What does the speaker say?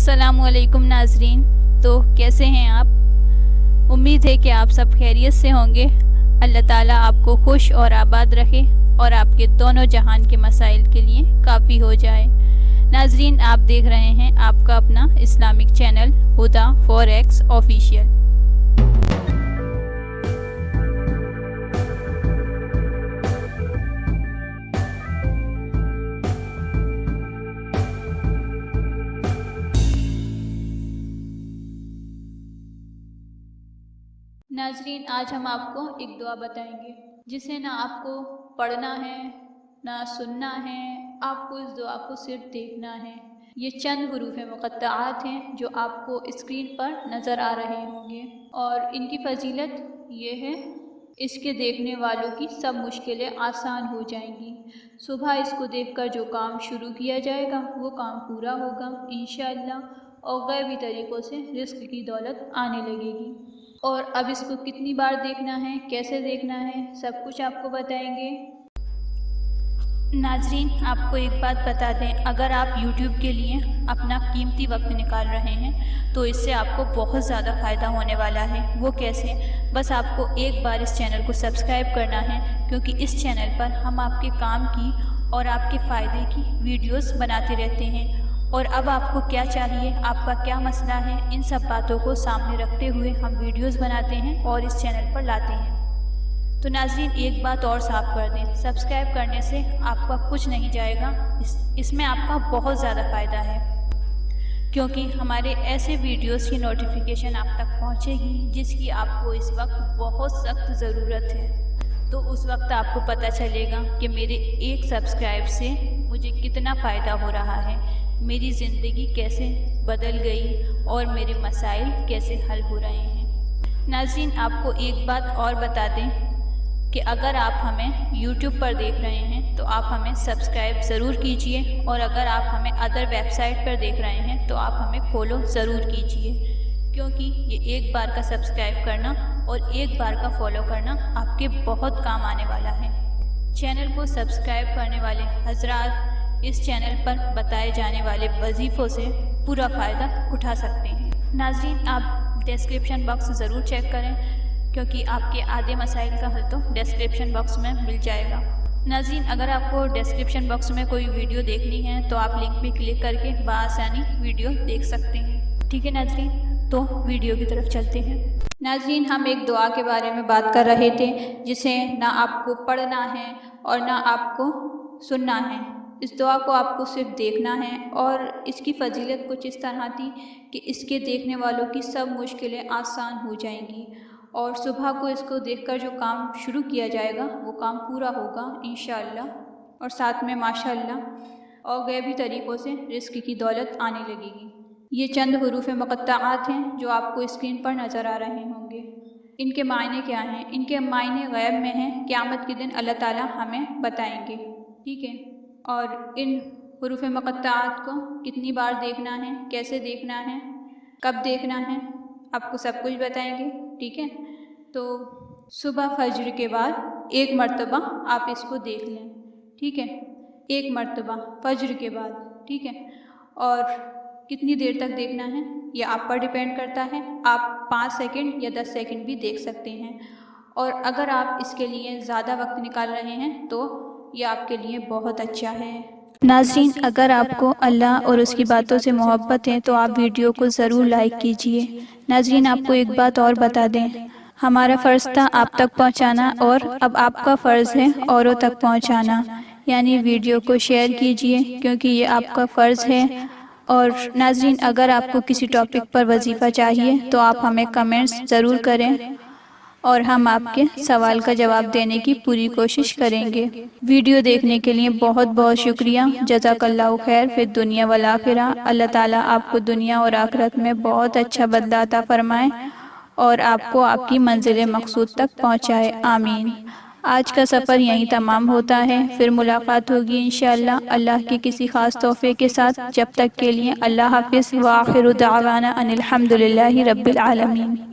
अस्सलाम वालेकुम नाजरीन। तो कैसे हैं आप? उम्मीद है कि आप सब खैरियत से होंगे। अल्लाह ताला आपको खुश और आबाद रखे और आपके दोनों जहान के मसाइल के लिए काफ़ी हो जाए। नाजरीन, आप देख रहे हैं आपका अपना इस्लामिक चैनल हुदा फॉरेक्स ऑफिशियल। नाजरीन, आज हम आपको एक दुआ बताएंगे जिसे ना आपको पढ़ना है ना सुनना है, आपको इस दुआ को सिर्फ देखना है। ये चंद हुरूफ मुक़त्तआत हैं जो आपको स्क्रीन पर नज़र आ रहे होंगे और इनकी फजीलत ये है, इसके देखने वालों की सब मुश्किलें आसान हो जाएंगी। सुबह इसको देखकर जो काम शुरू किया जाएगा वो काम पूरा होगा इंशाअल्लाह, और गैबी तरीक़ों से रिज़्क़ की दौलत आने लगेगी। और अब इसको कितनी बार देखना है, कैसे देखना है, सब कुछ आपको बताएंगे। नाजरीन, आपको एक बात बता दें, अगर आप YouTube के लिए अपना कीमती वक्त निकाल रहे हैं तो इससे आपको बहुत ज़्यादा फ़ायदा होने वाला है। वो कैसे? बस आपको एक बार इस चैनल को सब्सक्राइब करना है, क्योंकि इस चैनल पर हम आपके काम की और आपके फ़ायदे की वीडियोस बनाते रहते हैं। और अब आपको क्या चाहिए, आपका क्या मसला है, इन सब बातों को सामने रखते हुए हम वीडियोस बनाते हैं और इस चैनल पर लाते हैं। तो नाज़रीन, एक बात और साफ कर दें, सब्सक्राइब करने से आपका कुछ नहीं जाएगा, इसमें आपका बहुत ज़्यादा फ़ायदा है, क्योंकि हमारे ऐसे वीडियोस की नोटिफिकेशन आप तक पहुंचेगी जिसकी आपको इस वक्त बहुत सख्त ज़रूरत है। तो उस वक्त आपको पता चलेगा कि मेरे एक सब्सक्राइब से मुझे कितना फ़ायदा हो रहा है, मेरी ज़िंदगी कैसे बदल गई और मेरे मसाइल कैसे हल हो रहे हैं। नाज़रीन, आपको एक बात और बता दें कि अगर आप हमें YouTube पर देख रहे हैं तो आप हमें सब्सक्राइब ज़रूर कीजिए, और अगर आप हमें अदर वेबसाइट पर देख रहे हैं तो आप हमें फॉलो ज़रूर कीजिए, क्योंकि ये एक बार का सब्सक्राइब करना और एक बार का फॉलो करना आपके बहुत काम आने वाला है। चैनल को सब्सक्राइब करने वाले हजरात इस चैनल पर बताए जाने वाले वजीफ़ों से पूरा फ़ायदा उठा सकते हैं। नाज़रीन, आप डिस्क्रिप्शन बॉक्स ज़रूर चेक करें, क्योंकि आपके आधे मसाइल का हल तो डिस्क्रिप्शन बॉक्स में मिल जाएगा। नाज़रीन, अगर आपको डिस्क्रिप्शन बॉक्स में कोई वीडियो देखनी है तो आप लिंक पे क्लिक करके बआसानी वीडियो देख सकते हैं। ठीक है नाज़रीन, तो वीडियो की तरफ चलते हैं। नाज़रीन, हम एक दुआ के बारे में बात कर रहे थे जिसे ना आपको पढ़ना है और ना आपको सुनना है। इस दुआ को आपको सिर्फ देखना है, और इसकी फजीलत कुछ इस तरह थी कि इसके देखने वालों की सब मुश्किलें आसान हो जाएंगी, और सुबह को इसको देखकर जो काम शुरू किया जाएगा वो काम पूरा होगा इंशाअल्लाह, और साथ में माशाअल्लाह और गैबी तरीक़ों से रिज़्क़ की दौलत आने लगेगी। ये चंद हुरूफ मुक़त्तआत हैं जो आपको स्क्रीन पर नज़र आ रहे होंगे। इनके मायने क्या हैं? इनके मायने गैब में हैं, क़यामत के दिन अल्लाह ताला हमें बताएंगे। ठीक है, और इन हुरूफ मुक़त्तआत को कितनी बार देखना है, कैसे देखना है, कब देखना है, आपको सब कुछ बताएंगे। ठीक है, तो सुबह फज्र के बाद एक मरतबा आप इसको देख लें। ठीक है, एक मरतबा फज्र के बाद। ठीक है, और कितनी देर तक देखना है ये आप पर डिपेंड करता है। आप 5 सेकंड या 10 सेकंड भी देख सकते हैं, और अगर आप इसके लिए ज़्यादा वक्त निकाल रहे हैं तो ये आपके लिए बहुत अच्छा है। नाज़रीन, अगर आपको अल्लाह और उसकी बातों से मोहब्बत है तो आप वीडियो को ज़रूर लाइक कीजिए। नाज़रीन, आपको एक बात और बता दें, हमारा फ़र्ज़ था आप तक पहुंचाना, और अब आपका फ़र्ज़ है औरों तक पहुंचाना, यानी वीडियो को शेयर कीजिए, क्योंकि ये आपका फ़र्ज़ है। और नाज़रीन, अगर आपको किसी टॉपिक पर वजीफ़ा चाहिए तो आप हमें कमेंट्स ज़रूर करें, और हम आपके सवाल का जवाब देने की पूरी कोशिश करेंगे। वीडियो देखने के लिए बहुत बहुत शुक्रिया। जज़ाकल्लाहु खैर फिर दुनिया वल आखिरा। अल्लाह ताला आपको दुनिया और आखिरत में बहुत अच्छा बदला अता फरमाए और आपको आपकी मंजिल मकसूद तक पहुँचाए, आमीन। आज का सफ़र यहीं तमाम होता है, फिर मुलाकात होगी इंशाअल्लाह अल्लाह के किसी ख़ास तोहफ़े के साथ। जब तक के लिए अल्लाह हाफ़िज़ व आखिरु दावाना अनिल हम्दुलिल्लाहि रब्बिल आलमीन।